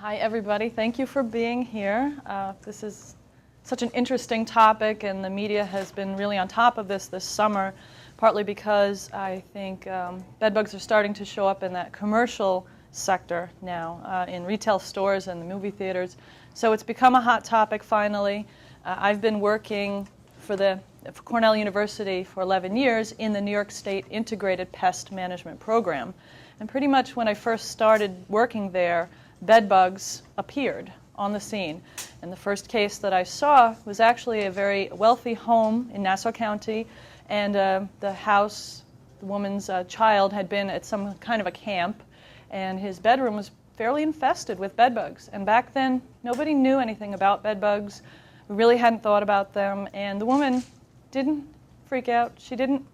Hi, everybody. Thank you for being here. This is such an interesting topic, and the media has been really on top of this summer, partly because I think bedbugs are starting to show up in that commercial sector now, in retail stores and the movie theaters. So it's become a hot topic finally. I've been working for Cornell University for 11 years in the New York State Integrated Pest Management Program. And pretty much when I first started working there, bedbugs appeared on the scene. And the first case that I saw was actually a very wealthy home in Nassau County, and the woman's child had been at some kind of a camp, and his bedroom was fairly infested with bedbugs. And back then, nobody knew anything about bedbugs. We really hadn't thought about them, and the woman didn't freak out. She didn't,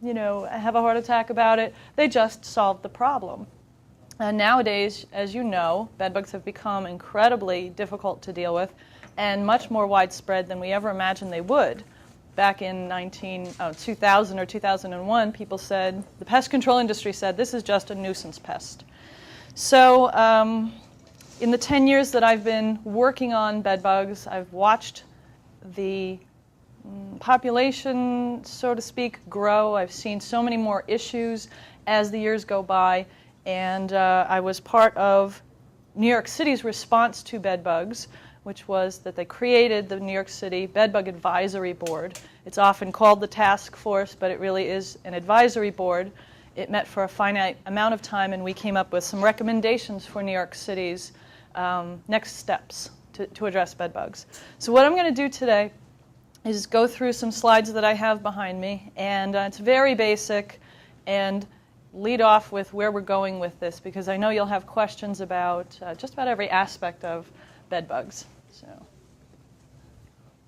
have a heart attack about it. They just solved the problem. Nowadays, as you know, bedbugs have become incredibly difficult to deal with and much more widespread than we ever imagined they would. Back in 2000 or 2001, people said, the pest control industry said, this is just a nuisance pest. So in the 10 years that I've been working on bedbugs, I've watched the population, so to speak, grow. I've seen so many more issues as the years go by. And I was part of New York City's response to bedbugs, which was that they created the New York City Bedbug Advisory Board. It's often called the task force, but it really is an advisory board. It met for a finite amount of time, and we came up with some recommendations for New York City's next steps to address bedbugs. So what I'm going to do today is go through some slides that I have behind me, and it's very basic, and lead off with where we're going with this, because I know you'll have questions about just about every aspect of bedbugs.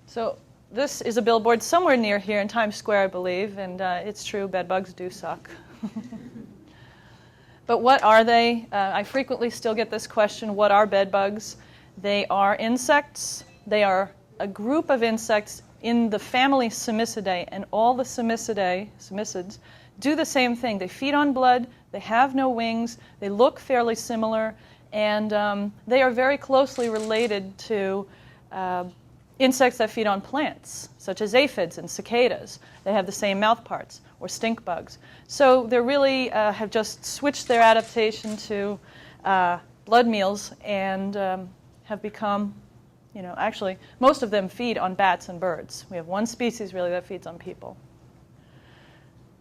So this is a billboard somewhere near here in Times Square, I believe, and it's true, bedbugs do suck. But what are they? I frequently still get this question, what are bedbugs? They are insects. They are a group of insects in the family Simidae, and all the Simids, do the same thing. They feed on blood, they have no wings, they look fairly similar, and they are very closely related to insects that feed on plants, such as aphids and cicadas. They have the same mouth parts, or stink bugs. So they really have just switched their adaptation to blood meals and have become, actually, most of them feed on bats and birds. We have one species, really, that feeds on people.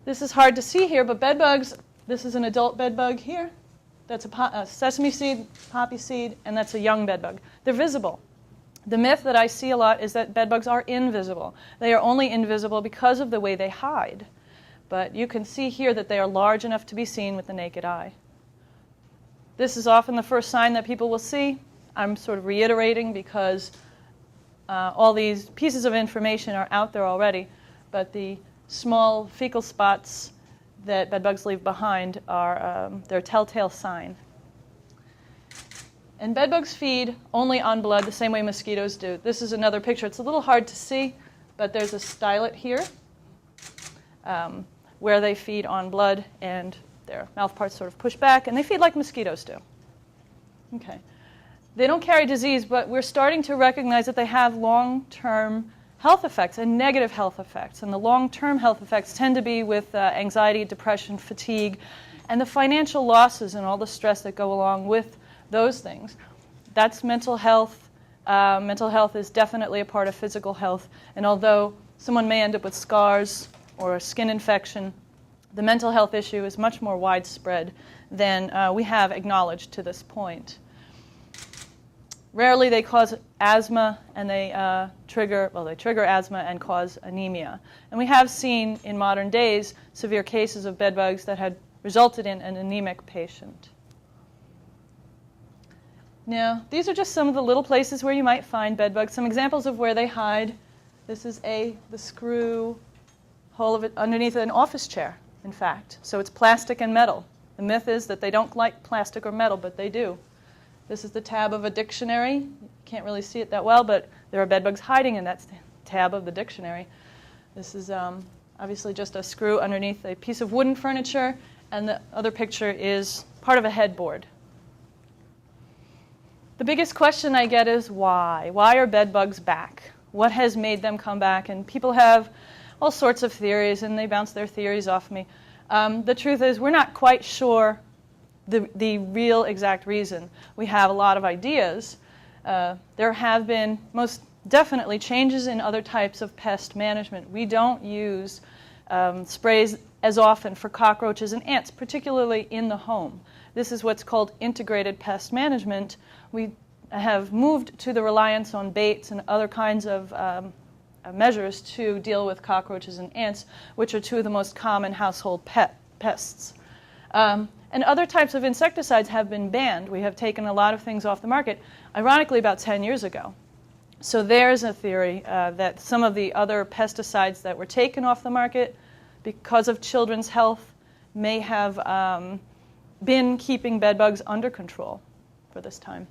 This is hard to see here, but bedbugs, this is an adult bedbug here. That's a sesame seed, poppy seed, and that's a young bedbug. They're visible. The myth that I see a lot is that bedbugs are invisible. They are only invisible because of the way they hide. But you can see here that they are large enough to be seen with the naked eye. This is often the first sign that people will see. I'm sort of reiterating because all these pieces of information are out there already, but the small fecal spots that bedbugs leave behind are their telltale sign. And bedbugs feed only on blood the same way mosquitoes do. This is another picture. It's a little hard to see, but there's a stylet here where they feed on blood, and their mouth parts sort of push back, and they feed like mosquitoes do. Okay. They don't carry disease, but we're starting to recognize that they have long-term health effects and negative health effects. And the long-term health effects tend to be with anxiety, depression, fatigue, and the financial losses and all the stress that go along with those things. That's mental health. Mental health is definitely a part of physical health. And although someone may end up with scars or a skin infection, the mental health issue is much more widespread than we have acknowledged to this point. Rarely they cause asthma, and they trigger asthma and cause anemia. And we have seen in modern days severe cases of bedbugs that had resulted in an anemic patient. Now, these are just some of the little places where you might find bedbugs, some examples of where they hide. This is the screw hole of it underneath an office chair, in fact. So it's plastic and metal. The myth is that they don't like plastic or metal, but they do. This is the tab of a dictionary. You can't really see it that well, but there are bedbugs hiding in that tab of the dictionary. This is obviously just a screw underneath a piece of wooden furniture, and the other picture is part of a headboard. The biggest question I get is why? Why are bedbugs back? What has made them come back? And people have all sorts of theories, and they bounce their theories off me. The truth is we're not quite sure the real exact reason. We have a lot of ideas. There have been most definitely changes in other types of pest management. We don't use sprays as often for cockroaches and ants, particularly in the home. This is what's called integrated pest management. We have moved to the reliance on baits and other kinds of measures to deal with cockroaches and ants, which are two of the most common household pests. And other types of insecticides have been banned. We have taken a lot of things off the market, ironically about 10 years ago. So there's a theory that some of the other pesticides that were taken off the market because of children's health may have been keeping bedbugs under control for this time.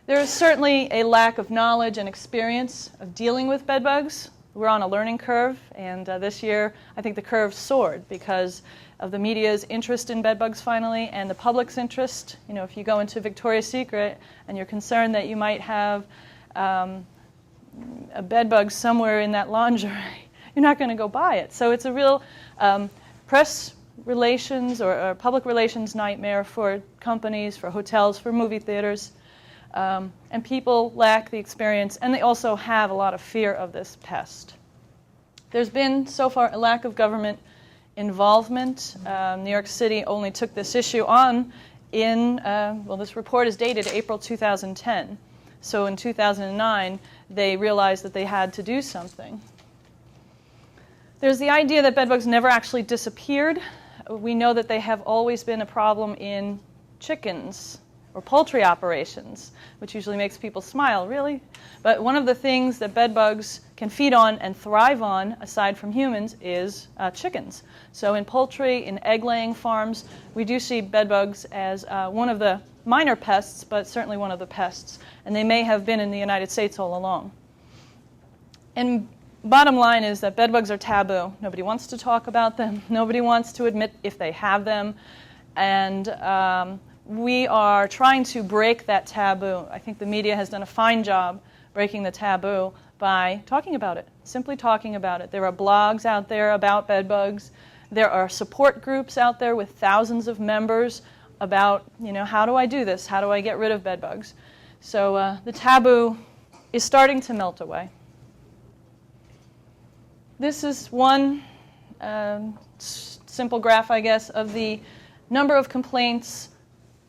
There is certainly a lack of knowledge and experience of dealing with bedbugs. We're on a learning curve, and this year I think the curve soared because of the media's interest in bedbugs finally and the public's interest. You know, if you go into Victoria's Secret and you're concerned that you might have a bedbug somewhere in that lingerie, you're not going to go buy it. So it's a real press relations or public relations nightmare for companies, for hotels, for movie theaters. And people lack the experience, and they also have a lot of fear of this pest. There's been, so far, a lack of government involvement. New York City only took this issue on well, this report is dated April 2010. So in 2009, they realized that they had to do something. There's the idea that bedbugs never actually disappeared. We know that they have always been a problem in chickens or poultry operations, which usually makes people smile, really. But one of the things that bedbugs can feed on and thrive on, aside from humans, is chickens. So in poultry, in egg-laying farms, we do see bedbugs as one of the minor pests, but certainly one of the pests. And they may have been in the United States all along. And bottom line is that bedbugs are taboo. Nobody wants to talk about them. Nobody wants to admit if they have them. And we are trying to break that taboo. I think the media has done a fine job breaking the taboo by talking about it, simply talking about it. There are blogs out there about bedbugs. There are support groups out there with thousands of members about, you know, how do I do this? How do I get rid of bedbugs? So the taboo is starting to melt away. This is one simple graph, I guess, of the number of complaints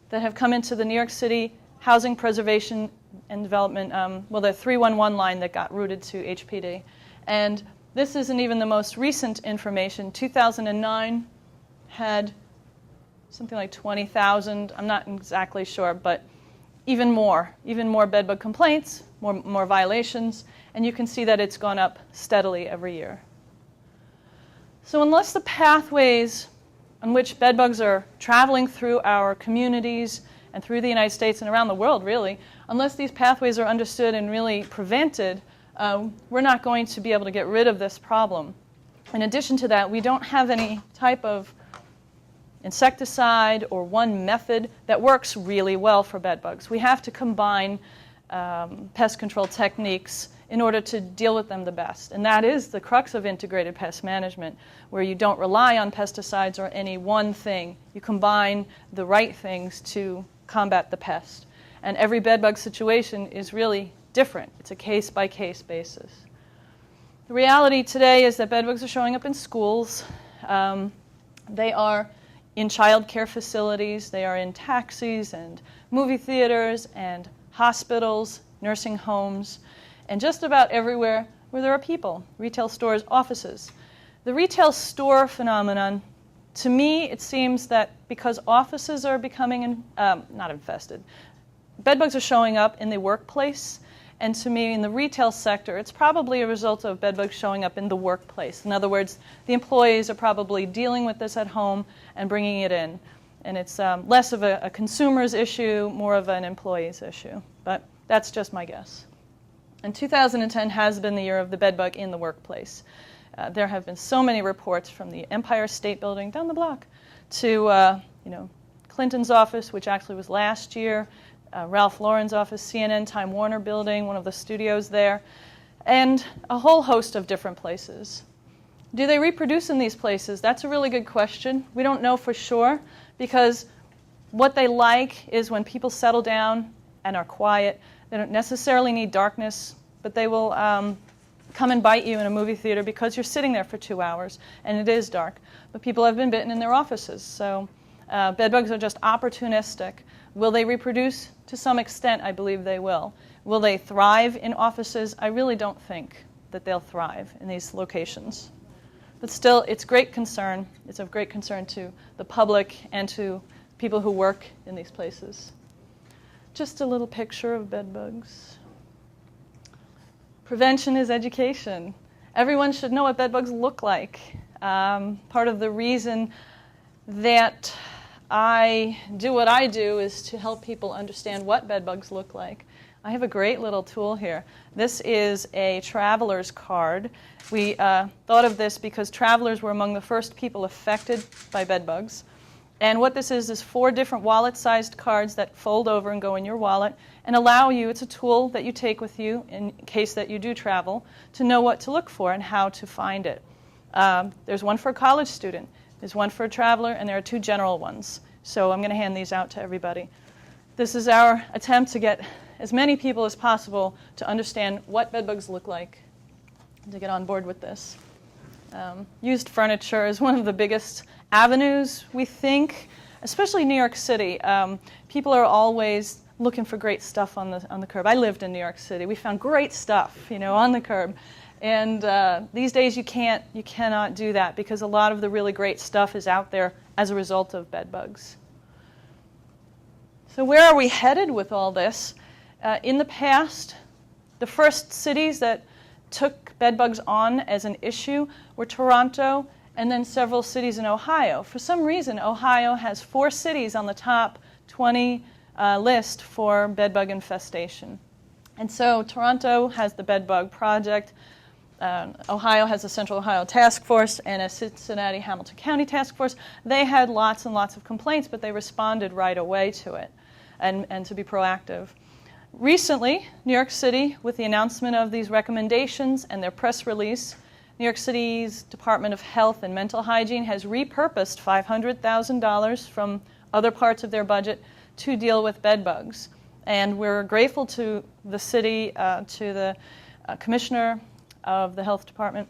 that have come into the New York City Housing Preservation and Development, the 311 line that got routed to HPD. And this isn't even the most recent information. 2009 had something like 20,000, I'm not exactly sure, but even more bedbug complaints, more violations, and you can see that it's gone up steadily every year. So unless the pathways on which bedbugs are traveling through our communities and through the United States and around the world, really, unless these pathways are understood and really prevented, we're not going to be able to get rid of this problem. In addition to that, we don't have any type of insecticide or one method that works really well for bedbugs. We have to combine pest control techniques in order to deal with them the best. And that is the crux of integrated pest management, where you don't rely on pesticides or any one thing. You combine the right things to combat the pest. And every bedbug situation is really different. It's a case-by-case basis. The reality today is that bedbugs are showing up in schools. They are in child care facilities. They are in taxis and movie theaters and hospitals, nursing homes, and just about everywhere where there are people, retail stores, offices. The retail store phenomenon, to me, it seems that because offices are becoming not infested, bedbugs are showing up in the workplace, and to me, in the retail sector, it's probably a result of bedbugs showing up in the workplace. In other words, the employees are probably dealing with this at home and bringing it in. And it's less of a consumer's issue, more of an employee's issue. But that's just my guess. And 2010 has been the year of the bedbug in the workplace. There have been so many reports from the Empire State Building down the block to Clinton's office, which actually was last year, Ralph Lauren's office, CNN, Time Warner building, one of the studios there, and a whole host of different places. Do they reproduce in these places? That's a really good question. We don't know for sure, because what they like is when people settle down and are quiet. They don't necessarily need darkness, but they will come and bite you in a movie theater because you're sitting there for 2 hours and it is dark. But people have been bitten in their offices, so bedbugs are just opportunistic. Will they reproduce? To some extent, I believe they will. Will they thrive in offices? I really don't think that they'll thrive in these locations. But still, it's great concern. It's of great concern to the public and to people who work in these places. Just a little picture of bedbugs. Prevention is education. Everyone should know what bedbugs look like. Part of the reason that I do what I do is to help people understand what bedbugs look like. I have a great little tool here. This is a traveler's card. We thought of this because travelers were among the first people affected by bedbugs. And what this is 4 different wallet-sized cards that fold over and go in your wallet and allow you, it's a tool that you take with you in case that you do travel, to know what to look for and how to find it. There's one for a college student, there's one for a traveler, and there are 2 general ones. So I'm going to hand these out to everybody. This is our attempt to get as many people as possible to understand what bedbugs look like, to get on board with this. Used furniture is one of the biggest avenues, we think, especially New York City. People are always looking for great stuff on the curb. I lived in New York City. We found great stuff, on the curb. And these days you cannot do that because a lot of the really great stuff is out there as a result of bedbugs. So where are we headed with all this? In the past, the first cities that took bedbugs on as an issue were Toronto and then several cities in Ohio. For some reason, Ohio has 4 cities on the top 20 list for bedbug infestation. And so Toronto has the Bedbug Project. Ohio has a Central Ohio Task Force and a Cincinnati-Hamilton County Task Force. They had lots and lots of complaints, but they responded right away to it and to be proactive. Recently, New York City, with the announcement of these recommendations and their press release, New York City's Department of Health and Mental Hygiene has repurposed $500,000 from other parts of their budget to deal with bedbugs. And we're grateful to the city, to the commissioner of the health department,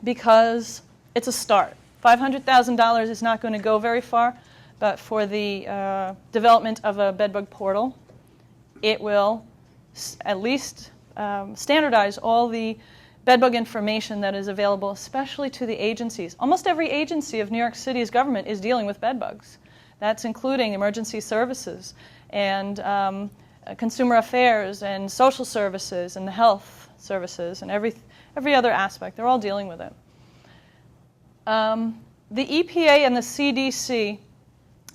because it's a start. $500,000 is not going to go very far, but for the development of a bedbug portal, it will at least standardize all the bedbug information that is available, especially to the agencies. Almost every agency of New York City's government is dealing with bedbugs. That's including emergency services and consumer affairs and social services and the health services and every other aspect. They're all dealing with it. The EPA and the CDC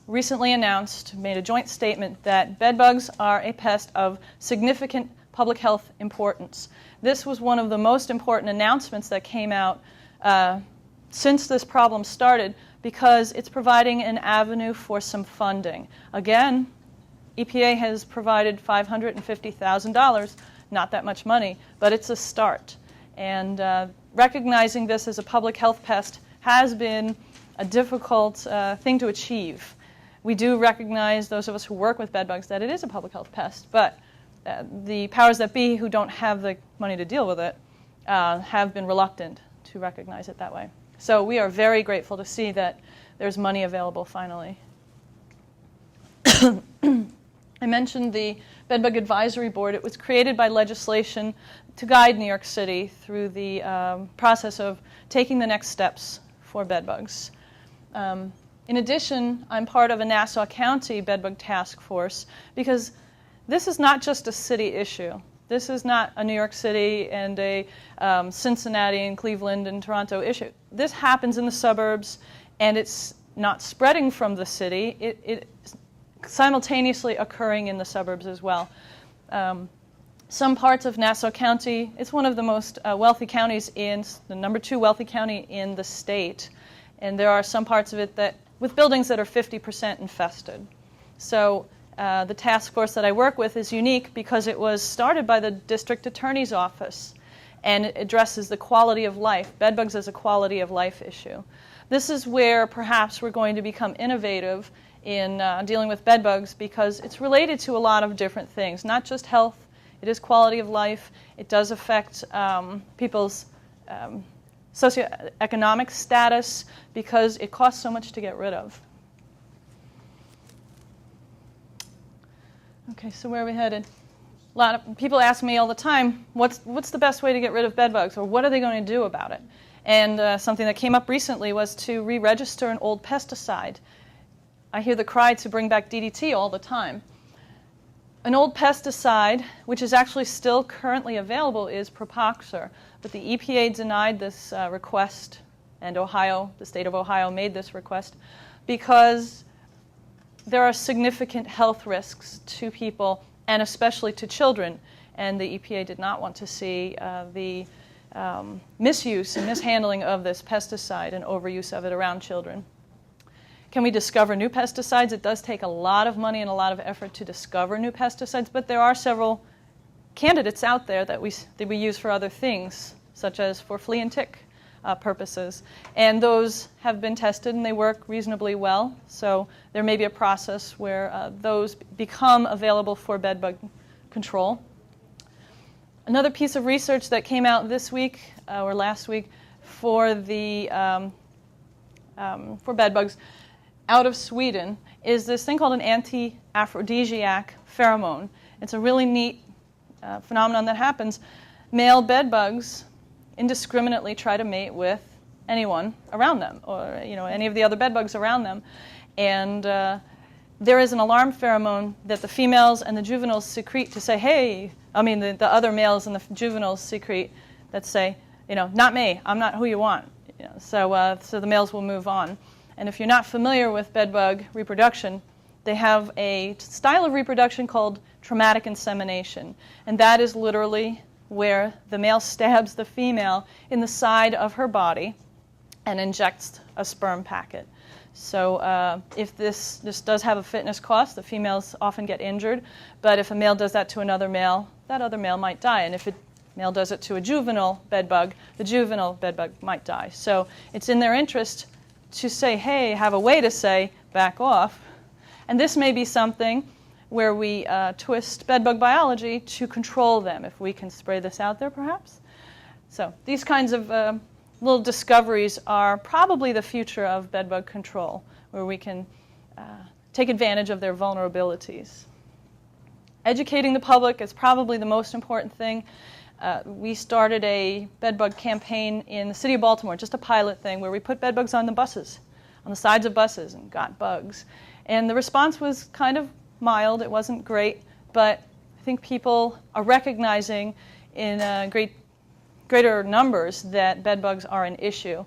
recently made a joint statement that bedbugs are a pest of significant public health importance. This was one of the most important announcements that came out since this problem started, because it's providing an avenue for some funding. Again, EPA has provided $550,000, not that much money, but it's a start. And recognizing this as a public health pest has been a difficult thing to achieve. We do recognize, those of us who work with bedbugs, that it is a public health pest, but the powers that be who don't have the money to deal with it have been reluctant to recognize it that way. So we are very grateful to see that there's money available finally. I mentioned the Bedbug Advisory Board. It was created by legislation to guide New York City through the process of taking the next steps for bedbugs. In addition, I'm part of a Nassau County Bedbug Task Force, because this is not just a city issue. This is not a New York City and a Cincinnati and Cleveland and Toronto issue. This happens in the suburbs, and it's not spreading from the city. It's simultaneously occurring in the suburbs as well. Some parts of Nassau County, it's one of the most wealthy counties the number 2 wealthy county in the state. And there are some parts of it with buildings that are 50% infested. So The task force that I work with is unique because it was started by the district attorney's office, and it addresses the quality of life. Bedbugs as a quality of life issue. This is where perhaps we're going to become innovative in dealing with bedbugs, because it's related to a lot of different things, not just health. It is quality of life. It does affect people's socioeconomic status because it costs so much to get rid of. Okay, so where are we headed? A lot of people ask me all the time, what's the best way to get rid of bedbugs, or what are they going to do about it? And something that came up recently was to re-register an old pesticide. I hear the cry to bring back DDT all the time. An old pesticide, which is actually still currently available, is Propoxur. But the EPA denied this request, and the state of Ohio, made this request because there are significant health risks to people, and especially to children. And the EPA did not want to see the misuse and mishandling of this pesticide and overuse of it around children. Can we discover new pesticides? It does take a lot of money and a lot of effort to discover new pesticides, but there are several candidates out there that we use for other things, such as for flea and tick purposes. And those have been tested and they work reasonably well. So there may be a process where those become available for bedbug control. Another piece of research that came out this week or last week for bedbugs out of Sweden is this thing called an anti-aphrodisiac pheromone. It's a really neat phenomenon that happens. Male bedbugs indiscriminately try to mate with anyone around them, or any of the other bedbugs around them, and there is an alarm pheromone that the females and the juveniles secrete to say, hey, the other males and the juveniles secrete that say, not me, I'm not who you want. So the males will move on. And if you're not familiar with bedbug reproduction, they have a style of reproduction called traumatic insemination. And that is literally where the male stabs the female in the side of her body and injects a sperm packet. So if this does have a fitness cost, the females often get injured. But if a male does that to another male, that other male might die. And if a male does it to a juvenile bedbug, the juvenile bedbug might die. So it's in their interest to say, hey, have a way to say, back off. And this may be something where we twist bedbug biology to control them, if we can spray this out there, perhaps. So these kinds of little discoveries are probably the future of bedbug control, where we can take advantage of their vulnerabilities. Educating the public is probably the most important thing. We started a bedbug campaign in the city of Baltimore, just a pilot thing, where we put bedbugs on the buses, on the sides of buses, and got bugs. And the response was kind of mild. It wasn't great, but I think people are recognizing in greater numbers that bedbugs are an issue.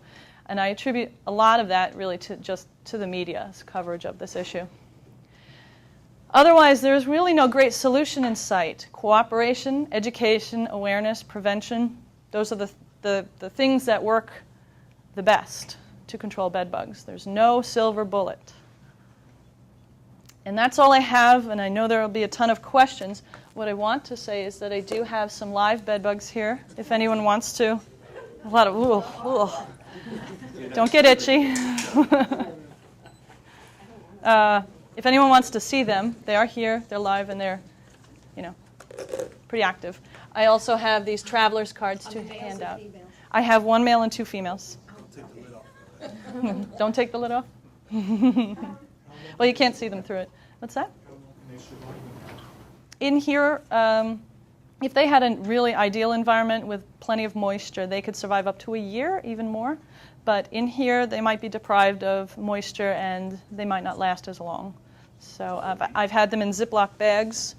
And I attribute a lot of that really to the media's coverage of this issue. Otherwise, there's really no great solution in sight. Cooperation, education, awareness, prevention, those are the things that work the best to control bedbugs. There's no silver bullet. And that's all I have, and I know there will be a ton of questions. What I want to say is that I do have some live bedbugs here, if anyone wants to. A lot of, Don't get itchy. If anyone wants to see them, they are here, they're live, and they're, pretty active. I also have these traveler's cards to hand out. I have one male and two females. Don't take the lid off? Well, you can't see them through it. What's that? In here, if they had a really ideal environment with plenty of moisture, they could survive up to a year, even more. But in here, they might be deprived of moisture, and they might not last as long. So I've had them in Ziploc bags,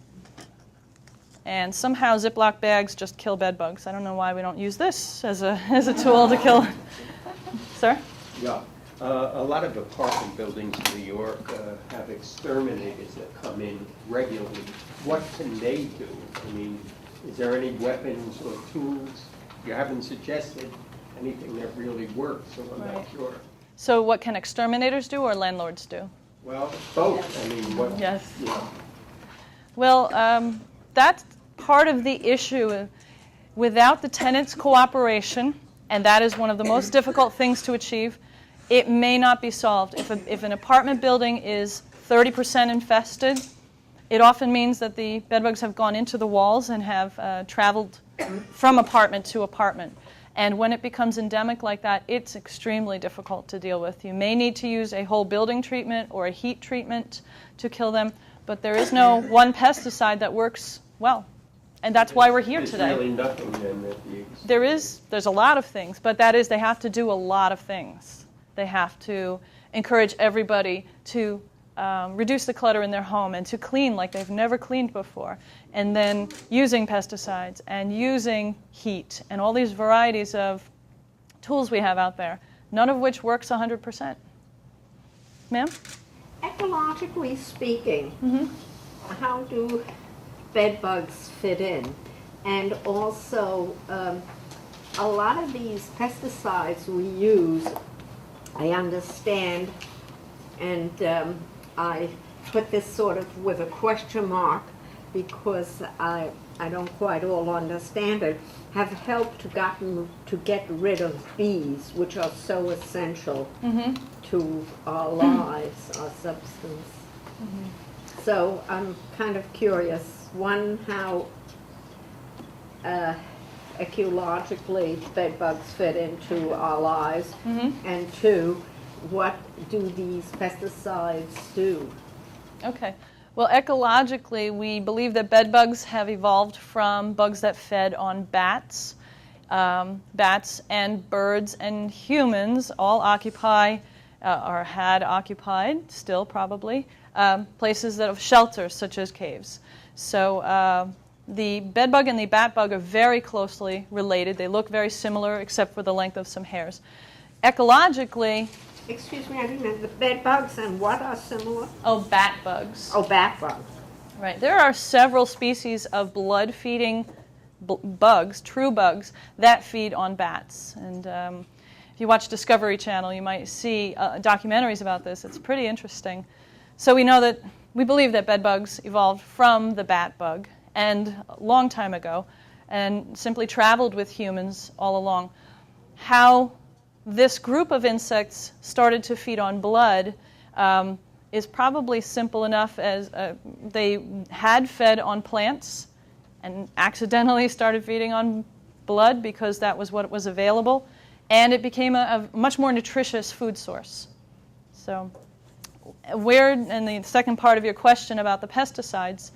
and somehow Ziploc bags just kill bedbugs. I don't know why we don't use this as a tool to kill. Sir? Yeah. A lot of apartment buildings in New York have exterminators that come in regularly. What can they do? Is there any weapons or tools? You haven't suggested anything that really works, so I'm not sure. So what can exterminators do or landlords do? Well, both. Yes. Well, that's part of the issue. Without the tenants' cooperation, and that is one of the most difficult things to achieve, it may not be solved. If an apartment building is 30% infested, it often means that the bedbugs have gone into the walls and have traveled from apartment to apartment. And when it becomes endemic like that, it's extremely difficult to deal with. You may need to use a whole building treatment or a heat treatment to kill them, but there is no one pesticide that works well. And that's why we're here today. There's really nothing then that There's a lot of things, but that is, they have to do a lot of things. They have to encourage everybody to reduce the clutter in their home and to clean like they've never cleaned before. And then using pesticides and using heat and all these varieties of tools we have out there, none of which works 100%. Ma'am? Ecologically speaking, how do bed bugs fit in? And also, a lot of these pesticides we use, I understand, and I put this sort of with a question mark because I don't quite all understand it, have helped to get rid of bees, which are so essential to our lives, our substance. So I'm kind of curious, one, how ecologically bed bugs fit into our lives, and two, what do these pesticides do? Okay. Well, ecologically, we believe that bed bugs have evolved from bugs that fed on bats. Bats and birds and humans all occupy, or had occupied, still probably, places that have shelters, such as caves. So the bed bug and the bat bug are very closely related. They look very similar, except for the length of some hairs. Ecologically... Excuse me, I didn't know, the bed bugs and what are similar? Oh, bat bugs. Oh, bat bugs. Right. There are several species of blood-feeding bugs, true bugs, that feed on bats. And if you watch Discovery Channel, you might see documentaries about this. It's pretty interesting. So we believe that bed bugs evolved from the bat bug, and a long time ago, and simply traveled with humans all along. How this group of insects started to feed on blood is probably simple enough as they had fed on plants and accidentally started feeding on blood because that was what was available, and it became a much more nutritious food source. So and the second part of your question about the pesticides,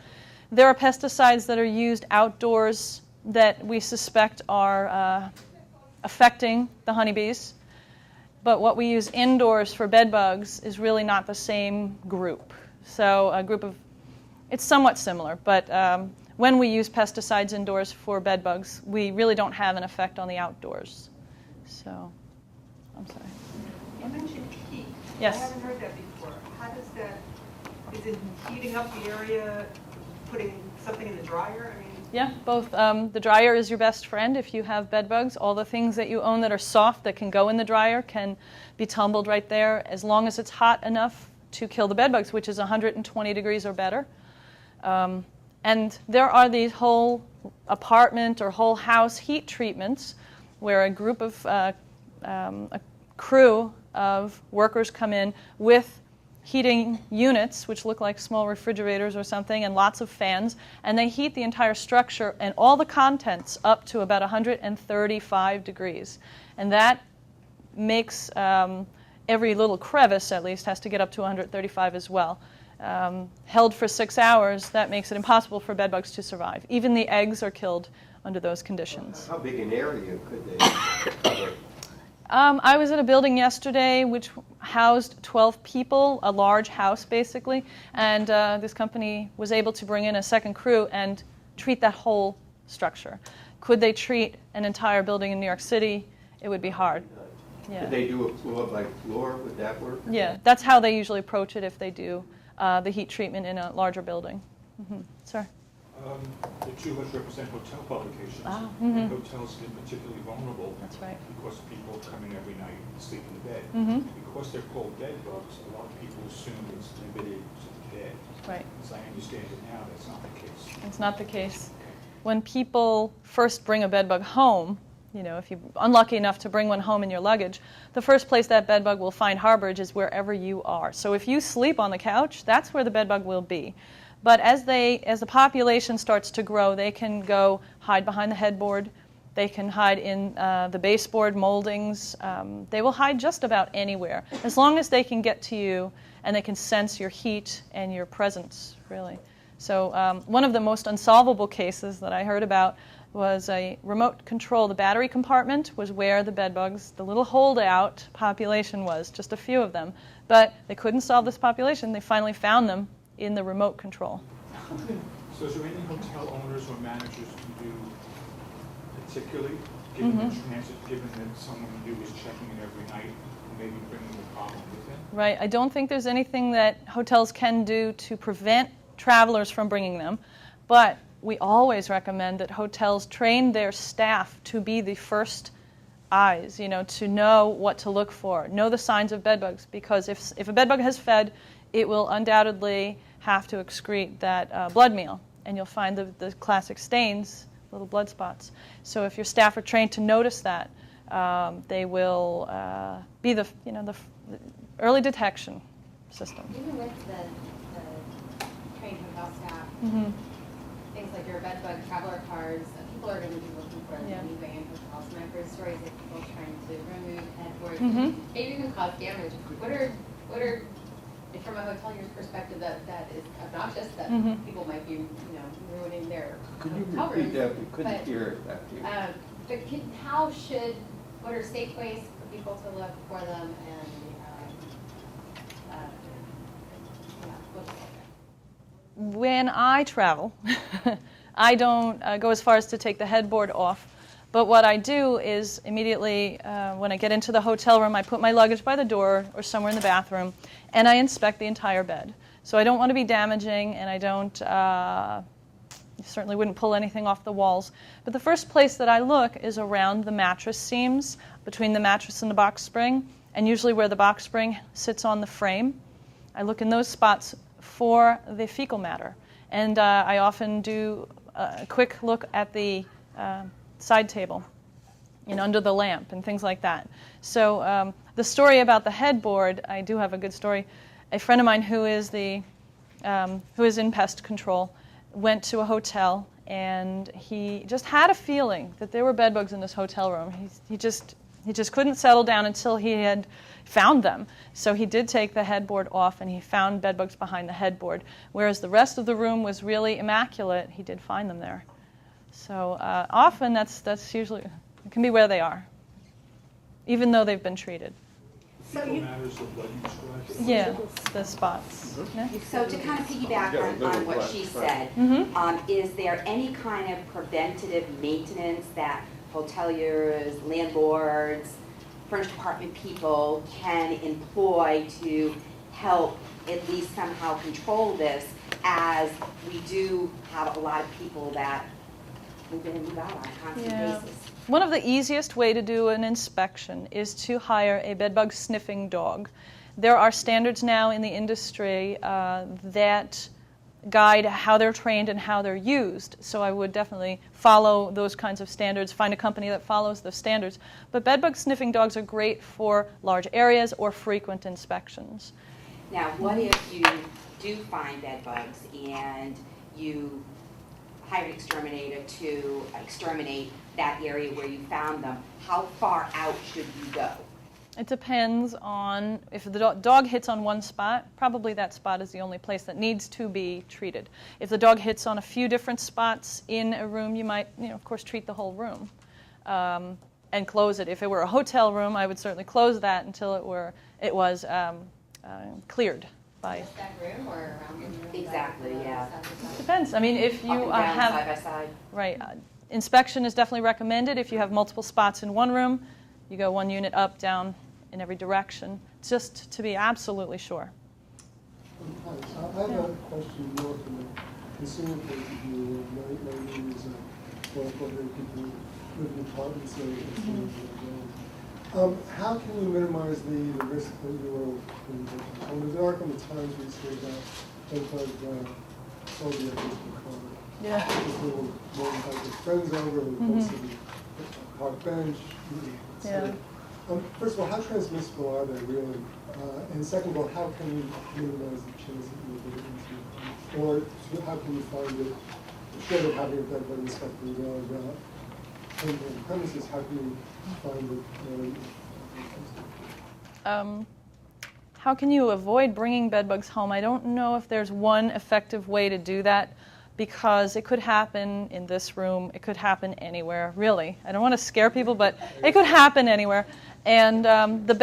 there are pesticides that are used outdoors that we suspect are affecting the honeybees. But what we use indoors for bed bugs is really not the same group. So it's somewhat similar, but when we use pesticides indoors for bed bugs, we really don't have an effect on the outdoors. So, I'm sorry. You mentioned heat. Yes. I haven't heard that before. How does that, is it heating up the area, putting something in the dryer? I mean, yeah, both. The dryer is your best friend if you have bed bugs. All the things that you own that are soft that can go in the dryer can be tumbled right there as long as it's hot enough to kill the bed bugs, which is 120 degrees or better. And there are these whole apartment or whole house heat treatments where a group of a crew of workers come in with heating units, which look like small refrigerators or something, and lots of fans, and they heat the entire structure and all the contents up to about 135 degrees. And that makes every little crevice, at least, has to get up to 135 as well. Held for 6 hours, that makes it impossible for bed bugs to survive. Even the eggs are killed under those conditions. How big an area could they cover? I was at a building yesterday which housed 12 people, a large house basically, and this company was able to bring in a second crew and treat that whole structure. Could they treat an entire building in New York City? It would be hard. Yeah. Could they do a floor by floor? Would that work? Yeah, that's how they usually approach it if they do the heat treatment in a larger building. Sir? The two of us represent hotel publications. Mm-hmm. Hotels get particularly vulnerable. That's right. Because people come in every night and sleep in the bed. Because they're called bed bugs, a lot of people assume it's limited to the bed. Right. As I understand it now, that's not the case. It's not the case. When people first bring a bedbug home, you know, if you're unlucky enough to bring one home in your luggage, the first place that bedbug will find harborage is wherever you are. So if you sleep on the couch, that's where the bedbug will be. But as the population starts to grow, they can go hide behind the headboard. They can hide in the baseboard moldings. They will hide just about anywhere, as long as they can get to you and they can sense your heat and your presence, really. So one of the most unsolvable cases that I heard about was a remote control. The battery compartment was where the bedbugs, the little holdout population was, just a few of them. But they couldn't solve this population. They finally found them in the remote control. So is there anything hotel owners or managers can do particularly, given the transit, given that someone new is checking in every night and maybe bringing the problem with them? Right. I don't think there's anything that hotels can do to prevent travelers from bringing them, but we always recommend that hotels train their staff to be the first eyes, you know, to know what to look for, know the signs of bedbugs, because if a bedbug has fed, it will undoubtedly have to excrete that blood meal, and you'll find the classic stains, little blood spots. So if your staff are trained to notice that, they will be the early detection system. Even with the trained hotel staff, things like your bedbug traveler cards, people are going to be looking for them anyway in hotels. My first stories of people trying to remove headboards, maybe even cause damage. What are from a hotelier's perspective that is obnoxious, that people might be ruining their Could you hotel repeat rooms. that? We couldn't hear it back here. What are safe ways for people to look for them and look for them? When I travel, I don't go as far as to take the headboard off. But what I do is immediately, when I get into the hotel room, I put my luggage by the door or somewhere in the bathroom, and I inspect the entire bed. So I don't want to be damaging, and I don't, certainly wouldn't pull anything off the walls. But the first place that I look is around the mattress seams, between the mattress and the box spring, and usually where the box spring sits on the frame. I look in those spots for the fecal matter. And I often do a quick look at the side table, under the lamp and things like that. So the story about the headboard, I do have a good story. A friend of mine who is in pest control went to a hotel, and he just had a feeling that there were bedbugs in this hotel room. He just couldn't settle down until he had found them. So he did take the headboard off, and he found bedbugs behind the headboard. Whereas the rest of the room was really immaculate, he did find them there. So often that's usually, it can be where they are, even though they've been treated. Matters of what you described? Yeah, the spots. Yeah. So to kind of piggyback on what she said, is there any kind of preventative maintenance that hoteliers, landlords, furnished apartment people can employ to help at least somehow control this, as we do have a lot of people that move in and move out on a constant basis? One of the easiest way to do an inspection is to hire a bedbug sniffing dog. There are standards now in the industry that guide how they're trained and how they're used. So I would definitely follow those kinds of standards, find a company that follows those standards. But bedbug sniffing dogs are great for large areas or frequent inspections. Now, what if you do find bedbugs and you hire an exterminator to exterminate that area where you found them? How far out should you go? It depends on, if the dog hits on one spot, probably that spot is the only place that needs to be treated. If the dog hits on a few different spots in a room, you might, of course, treat the whole room and close it. If it were a hotel room, I would certainly close that until it was cleared by. Just that room or around the room? Exactly, yeah. Depends. I mean, if you Up and down, have side by side. right, inspection is definitely recommended. If you have multiple spots in one room, you go one unit up, down, in every direction, just to be absolutely sure. Hi, I have a question more from a consumer point of view. My name is for people who live in apartments. How can you minimize the risk that you are in? There are going to be times where you say that bedbug phobia has become. Yeah. People will invite their friends over and go to the park bench. Yeah. First of all, how transmissible are they really? And second of all, how can you minimize the chance that you will get into? Or how can you find it, short of having a bedbug inspector on premises, how can you find it? How can you avoid bringing bedbugs home? I don't know if there's one effective way to do that, because it could happen in this room, it could happen anywhere, really. I don't want to scare people, but it could happen anywhere. And the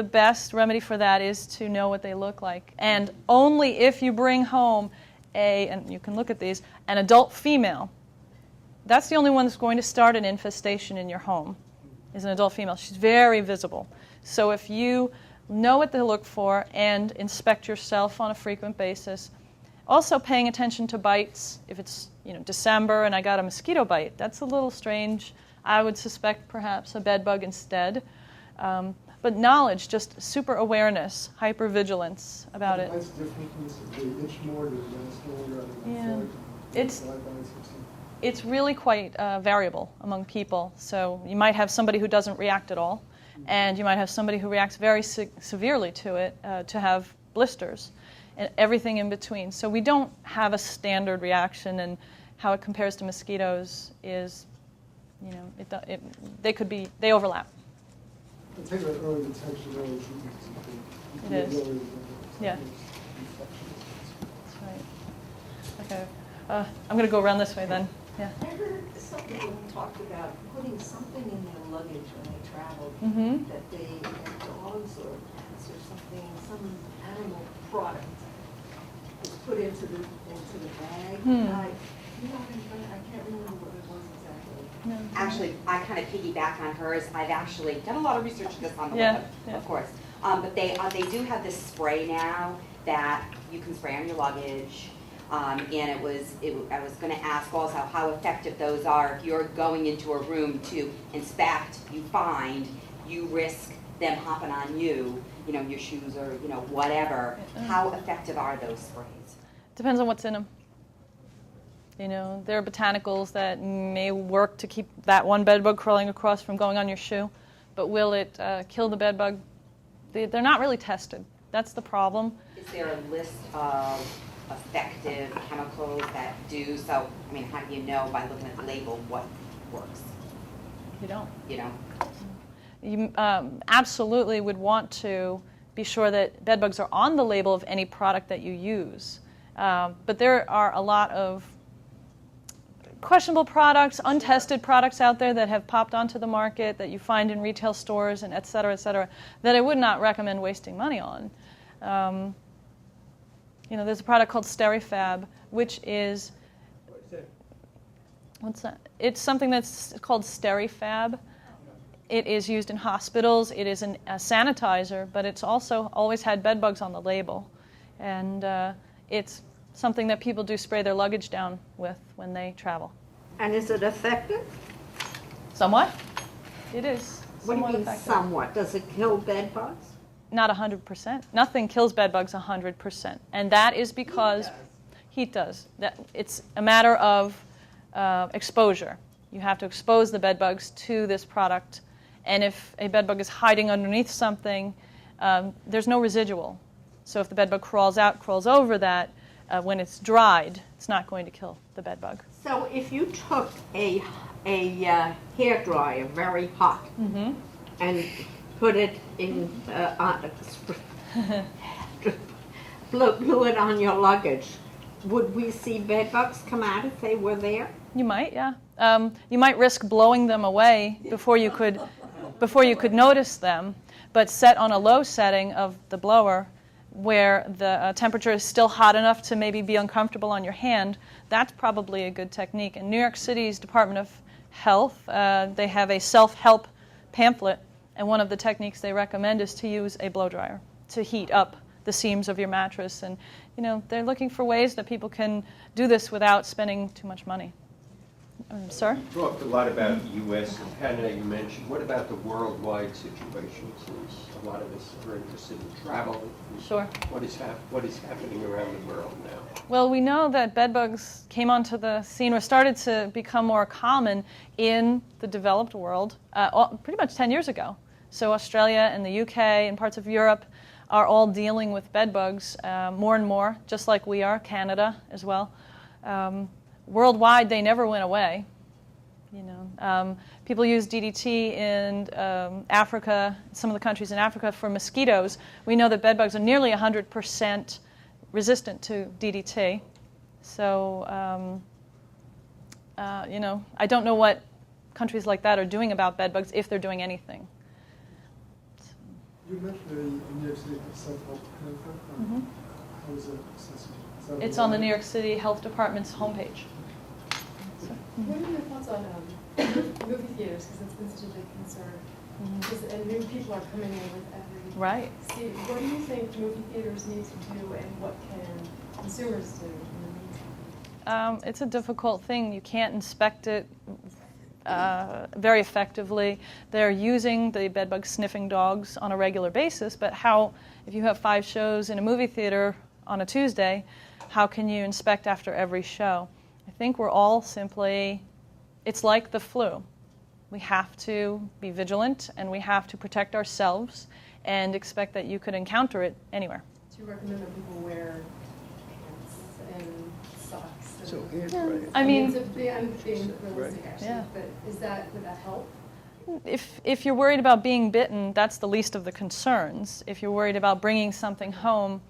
best remedy for that is to know what they look like. And only if you bring home and you can look at these, an adult female, that's the only one that's going to start an infestation in your home, is an adult female. She's very visible. So if you know what to look for and inspect yourself on a frequent basis, also paying attention to bites. If it's December and I got a mosquito bite, that's a little strange. I would suspect perhaps a bedbug instead. But knowledge, just super awareness, hypervigilance about it. That's different from the itch more than It's really quite variable among people. So you might have somebody who doesn't react at all, and you might have somebody who reacts very severely to it, to have blisters, and everything in between. So we don't have a standard reaction, and how it compares to mosquitoes is, they overlap. I think that early detection, early treatment is It is. really Yeah. That's right. Okay. I'm going to go around this way then. Yeah. I heard something talked about putting something in their luggage when they travel, that dogs or cats or something, some animal product is put into the bag. I can't remember what it was exactly. No. Actually, I kind of piggyback on hers. I've actually done a lot of research on this on the Yeah, web, yeah. of course. But they do have this spray now that you can spray on your luggage. And I was going to ask also how effective those are. If you're going into a room to inspect, you risk them hopping on you, your shoes or whatever. How effective are those sprays? Depends on what's in them. There are botanicals that may work to keep that one bedbug crawling across from going on your shoe, but will it kill the bedbug? They're not really tested. That's the problem. Is there a list of effective chemicals that do so? I mean, how do you know by looking at the label what works? You don't. You Absolutely would want to be sure that bedbugs are on the label of any product that you use. But there are a lot of questionable products, untested products out there that have popped onto the market that you find in retail stores and et cetera, that I would not recommend wasting money on. There's a product called Sterifab, which is, what's that? It's something that's called Sterifab. It is used in hospitals. It is a sanitizer, but it's also always had bedbugs on the label. And it's something that people do spray their luggage down with when they travel. And is it effective? Somewhat. It is. What do you mean effective. somewhat? Does it kill bedbugs? Not 100%. Nothing kills bedbugs 100%. And that is because heat does. It's a matter of exposure. You have to expose the bedbugs to this product. And if a bedbug is hiding underneath something, there's no residual. So if the bedbug crawls over that, when it's dried, it's not going to kill the bedbug. So if you took a hair dryer, very hot, and put it in, blew it on your luggage, would we see bedbugs come out if they were there? You might, yeah. You might risk blowing them away before you could notice them, but set on a low setting of the blower where the temperature is still hot enough to maybe be uncomfortable on your hand, that's probably a good technique. In New York City's Department of Health, they have a self-help pamphlet, and one of the techniques they recommend is to use a blow dryer to heat up the seams of your mattress. And they're looking for ways that people can do this without spending too much money. Sir? You talked a lot about U.S. and Canada, you mentioned. What about the worldwide situation, since a lot of us are interested in travel? Sure. What is happening around the world now? Well, we know that bedbugs came onto the scene or started to become more common in the developed world pretty much 10 years ago. So Australia and the UK and parts of Europe are all dealing with bedbugs more and more, just like we are, Canada as well. Worldwide, they never went away. People use DDT in Africa, some of the countries in Africa, for mosquitoes. We know that bedbugs are nearly 100% resistant to DDT. So, I don't know what countries like that are doing about bedbugs, if they're doing anything. You mentioned the New York City Self-Help Program. How is it accessible? It's on the New York City Health Department's homepage. What are your thoughts on movie theaters, because it's been such a big concern? And new people are coming in with every Right. seat. What do you think movie theaters need to do, and what can consumers do in the meantime? It's a difficult thing. You can't inspect it very effectively. They're using the bedbug sniffing dogs on a regular basis, but if you have 5 shows in a movie theater on a Tuesday, how can you inspect after every show? I think we're all simply, it's like the flu. We have to be vigilant, and we have to protect ourselves and expect that you could encounter it anywhere. Do you recommend that people wear pants and socks? So I'm being realistic, actually, Yeah. but would that help? If you're worried about being bitten, that's the least of the concerns. If you're worried about bringing something home,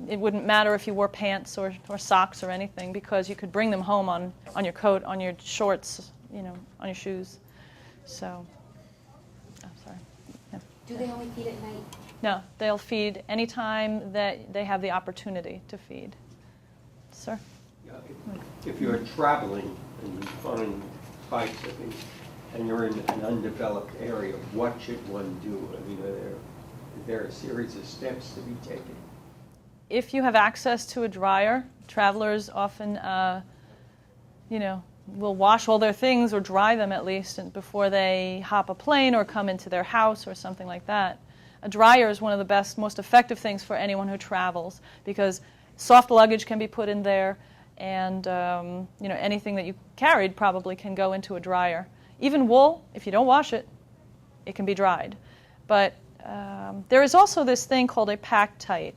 it wouldn't matter if you wore pants or socks or anything, because you could bring them home on your coat, on your shorts, on your shoes. So, I'm sorry. Yeah. Do they only feed at night? No, they'll feed anytime that they have the opportunity to feed. Sir? Yeah, if you're traveling and you find bites, I think, and you're in an undeveloped area, what should one do? I mean, are there a series of steps to be taken? If you have access to a dryer, travelers often, will wash all their things, or dry them at least, before they hop a plane or come into their house or something like that. A dryer is one of the best, most effective things for anyone who travels, because soft luggage can be put in there, and anything that you carried probably can go into a dryer. Even wool, if you don't wash it, it can be dried. But there is also this thing called a pack-tight,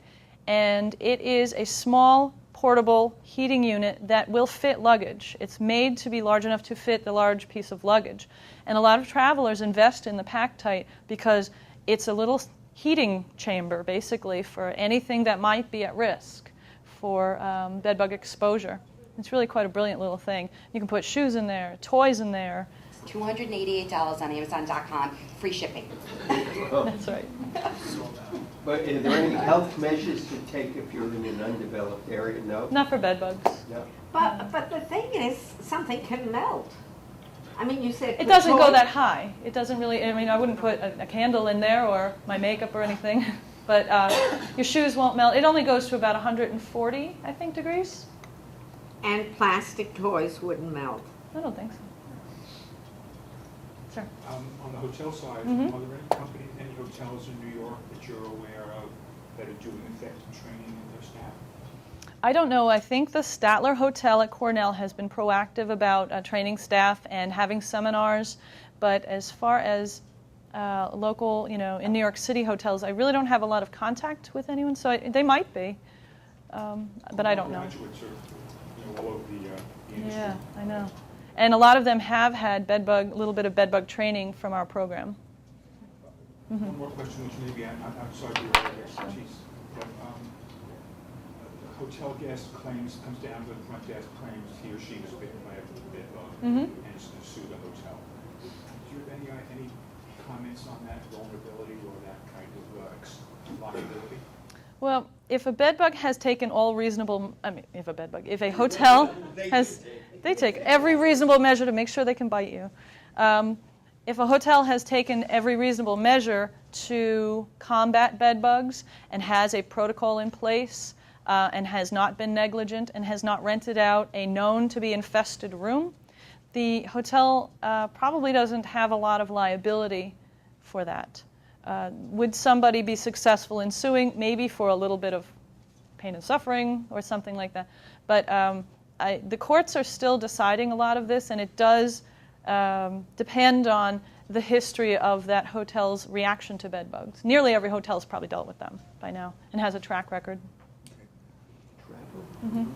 and it is a small portable heating unit that will fit luggage. It's made to be large enough to fit the large piece of luggage. And a lot of travelers invest in the pack-tight because it's a little heating chamber, basically, for anything that might be at risk for bedbug exposure. It's really quite a brilliant little thing. You can put shoes in there, toys in there. $288 on Amazon.com, free shipping. That's right. But are there any health measures to take if you're in an undeveloped area? No? Not for bedbugs. No. But the thing is, something can melt. I mean, you said... It doesn't go that high. It doesn't really, I wouldn't put a candle in there or my makeup or anything. But your shoes won't melt. It only goes to about 140, I think, degrees. And plastic toys wouldn't melt. I don't think so. Sure. On the hotel side, are there any hotels in New York that you're aware of that are doing effective training of their staff? I don't know. I think the Statler Hotel at Cornell has been proactive about training staff and having seminars. But as far as local, in New York City hotels, I really don't have a lot of contact with anyone. So they might be, but I don't know. Graduates are all over the industry. Yeah, I know. And a lot of them have had a little bit of bedbug training from our program. One more question, which maybe outside your area of expertise, but hotel guest comes down to the front desk, claims he or she was bitten by a bedbug, and is going to sue the hotel. Do you have any comments on that vulnerability or that kind of liability? Well, if a bedbug has taken all reasonable, if a hotel they take every reasonable measure to make sure they can bite you. If a hotel has taken every reasonable measure to combat bedbugs and has a protocol in place, and has not been negligent and has not rented out a known to be infested room, the hotel probably doesn't have a lot of liability for that. Would somebody be successful in suing? Maybe for a little bit of pain and suffering or something like that. But the courts are still deciding a lot of this, and it does depend on the history of that hotel's reaction to bed bugs. Nearly every hotel's probably dealt with them by now and has a track record. Do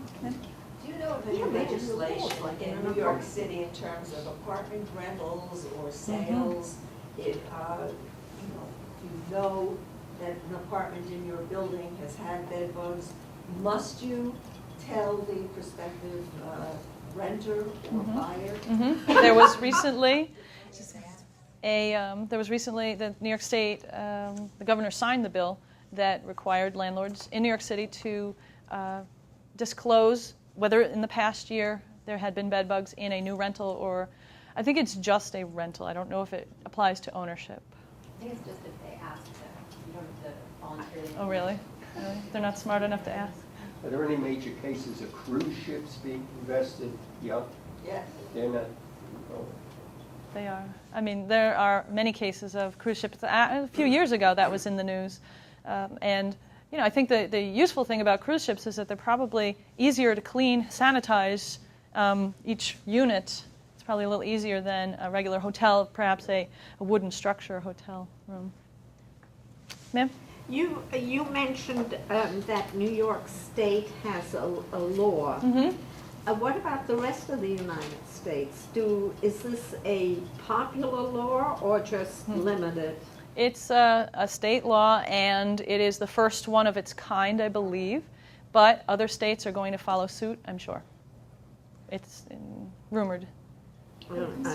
you know of any legislation like in New York City in terms of apartment rentals or sales? If you know that an apartment in your building has had bed bugs, must you tell the prospective renter or buyer? There was recently the New York State, the governor signed the bill that required landlords in New York City to disclose whether in the past year there had been bed bugs in a new rental, or I think it's just a rental. I don't know if it applies to ownership. I think it's just if they ask to. You don't have to voluntarily. Oh, really? They're not smart enough to ask? Are there any major cases of cruise ships being invested? Yeah. Yes. They're not. Oh. They are. I mean, there are many cases of cruise ships. A few years ago, that was in the news. And, I think the useful thing about cruise ships is that they're probably easier to clean, sanitize each unit. It's probably a little easier than a regular hotel, perhaps a wooden structure hotel room. Ma'am? You mentioned that New York State has a law. What about the rest of the United States? Is this a popular law or just limited? It's a state law, and it is the first one of its kind, I believe. But other states are going to follow suit, I'm sure. It's rumored. Which of the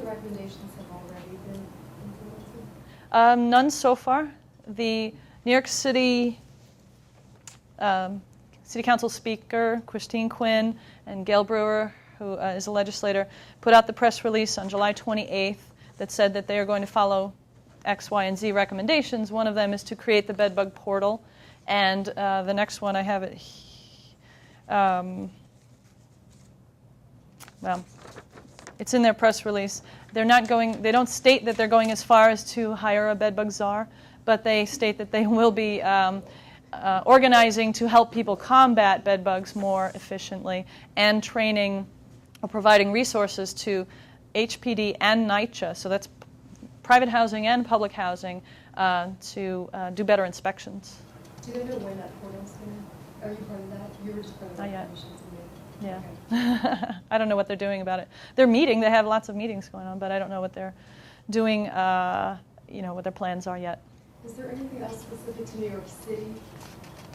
recommendations have already been implemented? None so far. The New York City City Council Speaker, Christine Quinn, and Gail Brewer, who is a legislator, put out the press release on July 28th that said that they are going to follow X, Y, and Z recommendations. One of them is to create the Bedbug portal, and the next one I have it. Well, it's in their press release. They're not going. They don't state that they're going as far as to hire a bedbug czar, but they state that they will be organizing to help people combat bedbugs more efficiently, and training or providing resources to HPD and NYCHA, so that's private housing and public housing, to do better inspections. Do they know when that portal's going to? Are you part of that? You were just part of the Not yet. recommendations you made. Yeah. Okay. I don't know what they're doing about it. They're meeting. They have lots of meetings going on, but I don't know what they're doing, what their plans are yet. Is there anything else specific to New York City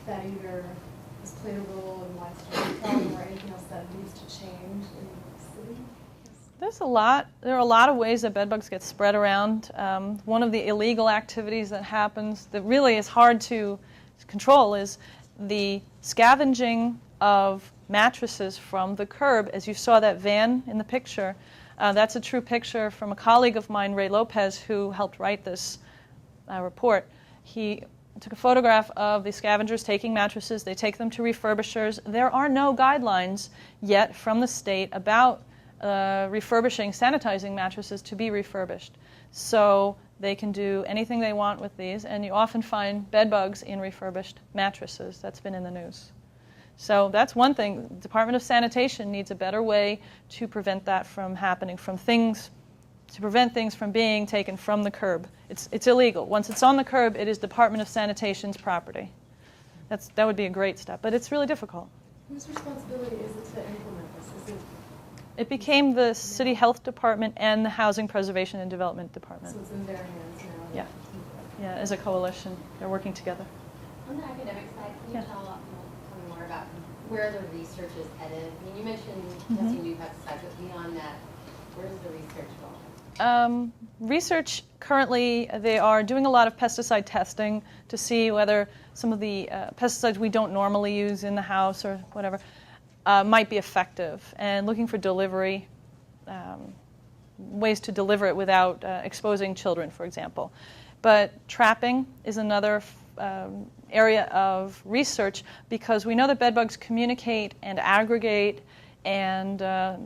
that either has played a role in why it's a problem, or anything else that needs to change in New York City? There's a lot. There are a lot of ways that bedbugs get spread around. One of the illegal activities that happens that really is hard to control is the scavenging of mattresses from the curb. As you saw that van in the picture, that's a true picture from a colleague of mine, Ray Lopez, who helped write this report. He took a photograph of the scavengers taking mattresses. They take them to refurbishers. There are no guidelines yet from the state about refurbishing, sanitizing mattresses to be refurbished. So they can do anything they want with these, and you often find bedbugs in refurbished mattresses. That's been in the news. So that's one thing. The Department of Sanitation needs a better way to prevent that from happening, to prevent things from being taken from the curb. It's illegal. Once it's on the curb, it is Department of Sanitation's property. That would be a great step, but it's really difficult. Whose responsibility is it to implement this? Is it? It became the City Health Department and the Housing Preservation and Development Department. So it's in their hands now? Yeah, as a coalition. They're working together. On the academic side, can you tell me more about where the research is headed? I mean, you mentioned testing new pesticides, but beyond that, where does the research go? Research currently, they are doing a lot of pesticide testing to see whether some of the pesticides we don't normally use in the house or whatever might be effective, and looking for delivery, ways to deliver it without exposing children, for example. But trapping is another area of research because we know that bedbugs communicate and aggregate, and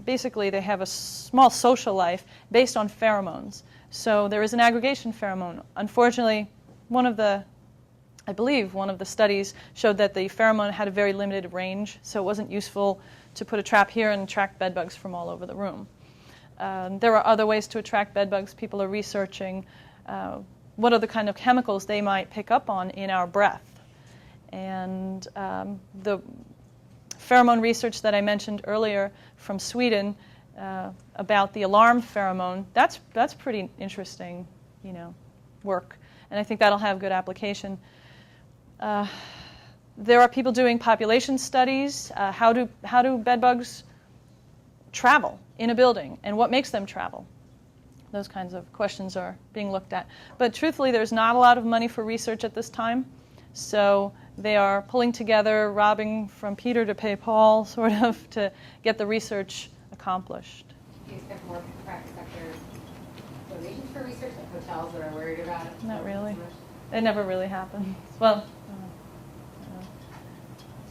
basically they have a small social life based on pheromones. So there is an aggregation pheromone. Unfortunately, I believe one of the studies showed that the pheromone had a very limited range, so it wasn't useful to put a trap here and attract bedbugs from all over the room. There are other ways to attract bedbugs. People are researching what are the kind of chemicals they might pick up on in our breath. And the pheromone research that I mentioned earlier from Sweden about the alarm pheromone, that's pretty interesting, work. And I think that'll have good application. There are people doing population studies. How do bedbugs travel in a building, and what makes them travel? Those kinds of questions are being looked at. But truthfully, there's not a lot of money for research at this time. So they are pulling together, robbing from Peter to pay Paul, sort of, to get the research accomplished. Do you expect more private sector donations for research, like hotels that are worried about it? Not really. It never really happens. Well,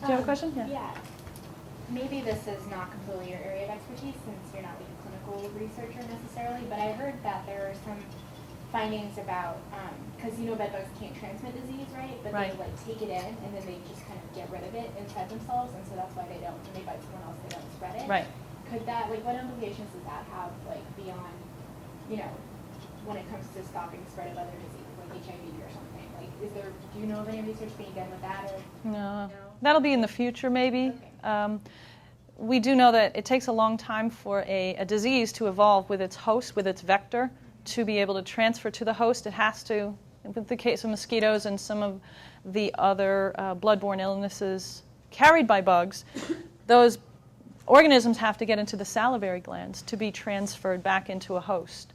do you have a question? Yeah. Maybe this is not completely your area of expertise since you're not like a clinical researcher necessarily, but I heard that there are some findings about, because bedbugs can't transmit disease, right? But Right. they take it in and then they just kind of get rid of it inside themselves, and so that's why they don't, when they bite someone else, they don't spread it. Right. Could that, what implications does that have, beyond, when it comes to stopping the spread of other diseases, like HIV or something? Do you know of any research being done with that? Or No. That'll be in the future, maybe. Okay. We do know that it takes a long time for a disease to evolve with its host, with its vector, to be able to transfer to the host. It has to, in the case of mosquitoes and some of the other bloodborne illnesses carried by bugs, those organisms have to get into the salivary glands to be transferred back into a host.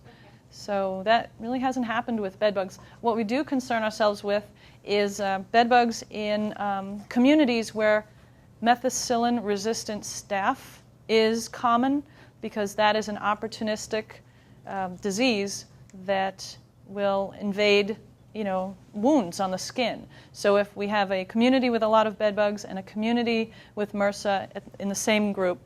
So that really hasn't happened with bedbugs. What we do concern ourselves with is bedbugs in communities where methicillin-resistant staph is common, because that is an opportunistic disease that will invade, wounds on the skin. So if we have a community with a lot of bedbugs and a community with MRSA in the same group,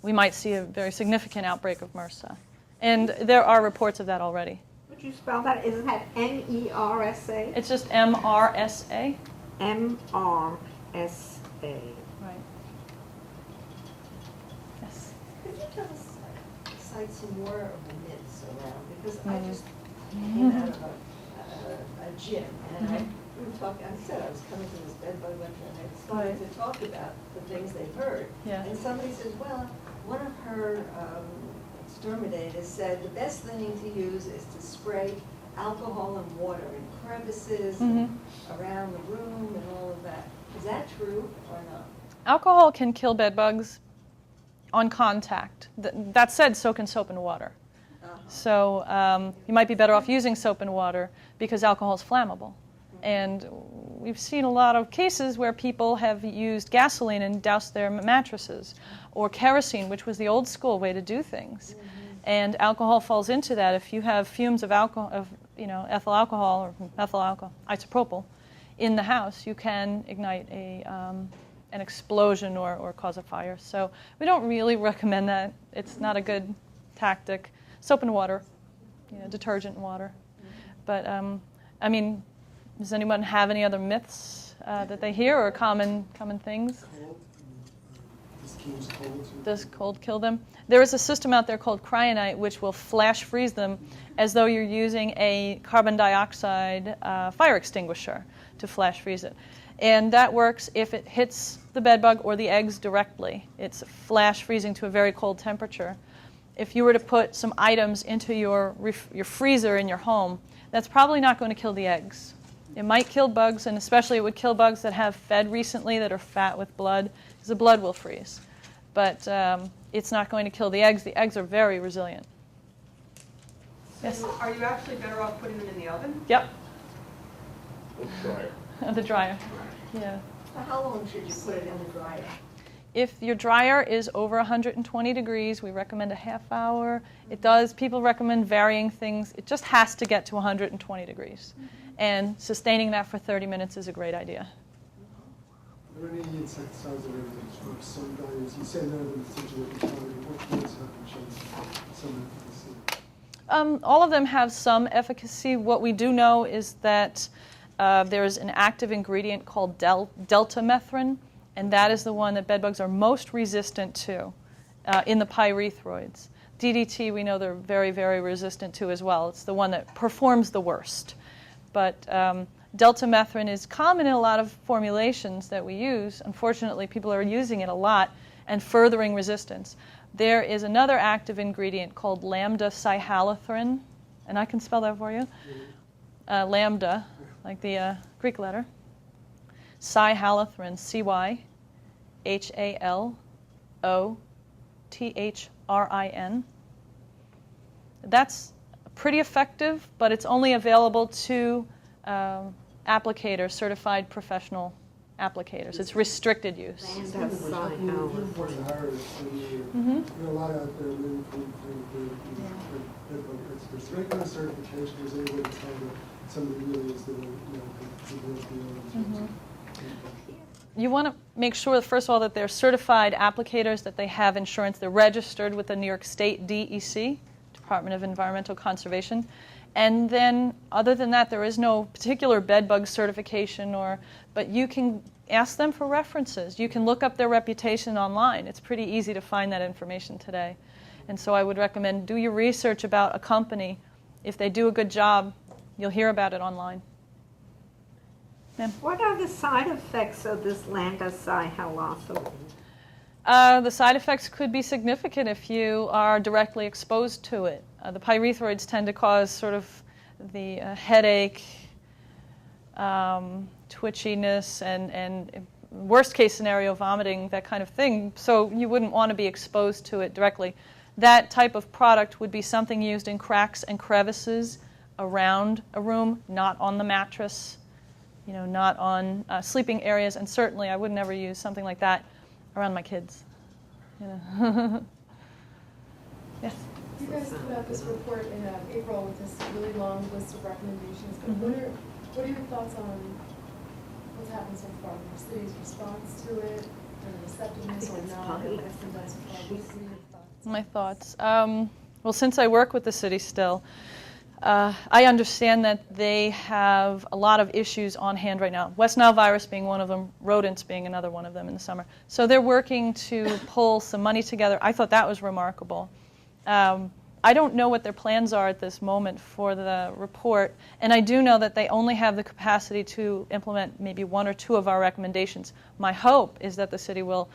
we might see a very significant outbreak of MRSA. And there are reports of that already. Would you spell that? Isn't that M-E-R-S-A? It's just MRSA. M-R-S-A. Right. Yes. Could you tell us, cite some more of the myths around? Because I just came out of a gym, and we were talking, I said I was coming to this bedbug lecture, and I started to talk about the things they've heard. Yeah. And somebody says, well, one of her exterminators said the best thing to use is to spray alcohol and water in crevices and around the room and all of that. Is that true or not? Alcohol can kill bedbugs on contact. That said, so can soap and water. So you might be better off using soap and water because alcohol is flammable. And we've seen a lot of cases where people have used gasoline and doused their mattresses, or kerosene, which was the old school way to do things. And alcohol falls into that. If you have fumes of alcohol, ethyl alcohol or methyl alcohol, isopropyl, in the house, you can ignite an explosion or cause a fire. So we don't really recommend that. It's not a good tactic. Soap and water, detergent and water. But does anyone have any other myths that they hear or common things? Does cold kill them? There is a system out there called cryonite, which will flash freeze them as though you're using a carbon dioxide fire extinguisher to flash freeze it. And that works if it hits the bedbug or the eggs directly. It's flash freezing to a very cold temperature. If you were to put some items into your freezer in your home, that's probably not going to kill the eggs. It might kill bugs, and especially it would kill bugs that have fed recently that are fat with blood, because the blood will freeze. But it's not going to kill the eggs. The eggs are very resilient. Yes? So are you actually better off putting them in the oven? Yep. The dryer. The dryer. Yeah. So how long should you put it in the dryer? If your dryer is over 120 degrees, we recommend a half hour. People recommend varying things. It just has to get to 120 degrees. and sustaining that for 30 minutes is a great idea. Are there any insecticides or some values? You say none of them essentially what you're telling me. What things have been shown some efficacy? All of them have some efficacy. What we do know is that there's an active ingredient called Deltamethrin, and that is the one that bedbugs are most resistant to in the pyrethroids. DDT, we know they're very, very resistant to as well. It's the one that performs the worst. But Deltamethrin is common in a lot of formulations that we use. Unfortunately, people are using it a lot and furthering resistance. There is another active ingredient called lambda cyhalothrin, and I can spell that for you. Lambda, like the Greek letter. Cyhalothrin, CYHALOTHRIN. That's pretty effective, but it's only available to applicators, certified professional applicators. It's restricted use. A lot out there really cool bedbug experts. Is there any kind of certification? Is there any way to tell that somebody really is the real deal? You want to make sure, first of all, that they're certified applicators, that they have insurance, they're registered with the New York State DEC, Department of Environmental Conservation. And then, other than that, there is no particular bedbug certification, but you can ask them for references. You can look up their reputation online. It's pretty easy to find that information today. And so I would recommend do your research about a company. If they do a good job, you'll hear about it online. Ma'am? What are the side effects of this lambda cyhalothrin? The side effects could be significant if you are directly exposed to it. The pyrethroids tend to cause sort of the headache, twitchiness, and worst case scenario, vomiting, that kind of thing. So you wouldn't want to be exposed to it directly. That type of product would be something used in cracks and crevices around a room, not on the mattress, not on sleeping areas, and certainly I would never use something like that around my kids. Yes? You guys put out this report in April with this really long list of recommendations, but what are your thoughts on what's happened so far? The city's response to it, or the receptiveness or not? My thoughts. Well, since I work with the city still, I understand that they have a lot of issues on hand right now. West Nile virus being one of them, rodents being another one of them in the summer. So they're working to pull some money together. I thought that was remarkable. I don't know what their plans are at this moment for the report, and I do know that they only have the capacity to implement maybe one or two of our recommendations. My hope is that the city will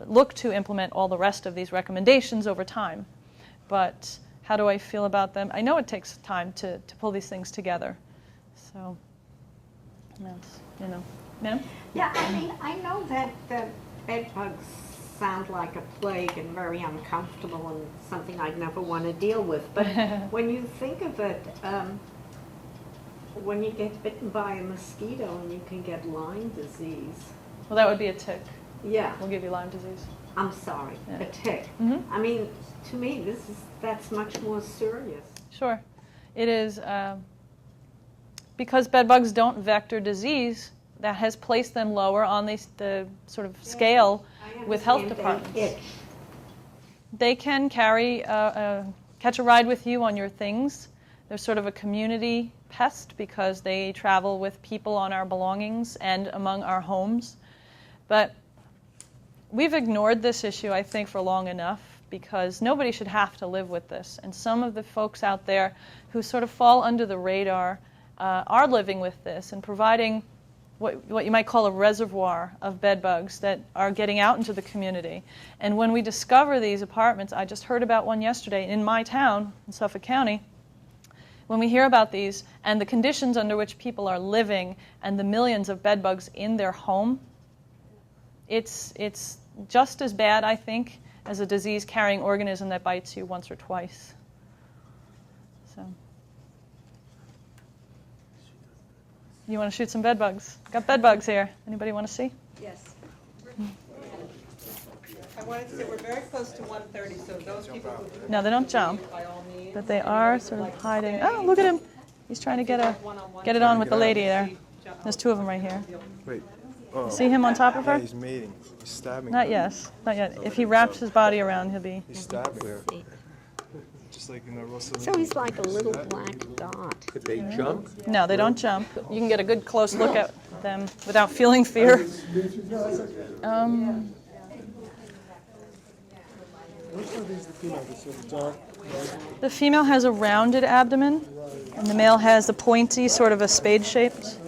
look to implement all the rest of these recommendations over time. But how do I feel about them? I know it takes time to pull these things together. So, Ma'am? Yeah, I know that bed bugs sound like a plague and very uncomfortable and something I'd never want to deal with. But when you think of it, when you get bitten by a mosquito and you can get Lyme disease. Well, that would be a tick. Yeah. We'll give you Lyme disease. I'm sorry, Yeah. a tick. I mean, to me, that's much more serious. Sure. It is because bedbugs don't vector disease, that has placed them lower on the sort of scale with health departments. They can catch a ride with you on your things. They're sort of a community pest because they travel with people on our belongings and among our homes. But we've ignored this issue, I think, for long enough because nobody should have to live with this. And some of the folks out there who sort of fall under the radar are living with this and providing what you might call a reservoir of bed bugs that are getting out into the community. And when we discover these apartments, I just heard about one yesterday in my town, in Suffolk County, when we hear about these and the conditions under which people are living and the millions of bed bugs in their home, it's just as bad, I think, as a disease-carrying organism that bites you once or twice. So, you want to shoot some bed bugs? Got bed bugs here. Anybody want to see? Yes. I wanted to say we're very close to 1:30, so those people who do No, they don't jump, by all means. but they are sort of hiding. Oh, look at him. He's trying to get it on with the lady there. There's two of them right here. Wait. You see him on top of her? Yeah, he's mating. He's stabbing Not her. yet. Not yet. If he wraps his body around, he'll be. He's stabbing her. Just like in the Russell. So he's like a little black dot. Could they jump? No, they don't jump. You can get a good close look at them without feeling fear. Which one of these is the female? The sort of dark, The female has a rounded abdomen, and the male has the pointy, sort of a spade-shaped.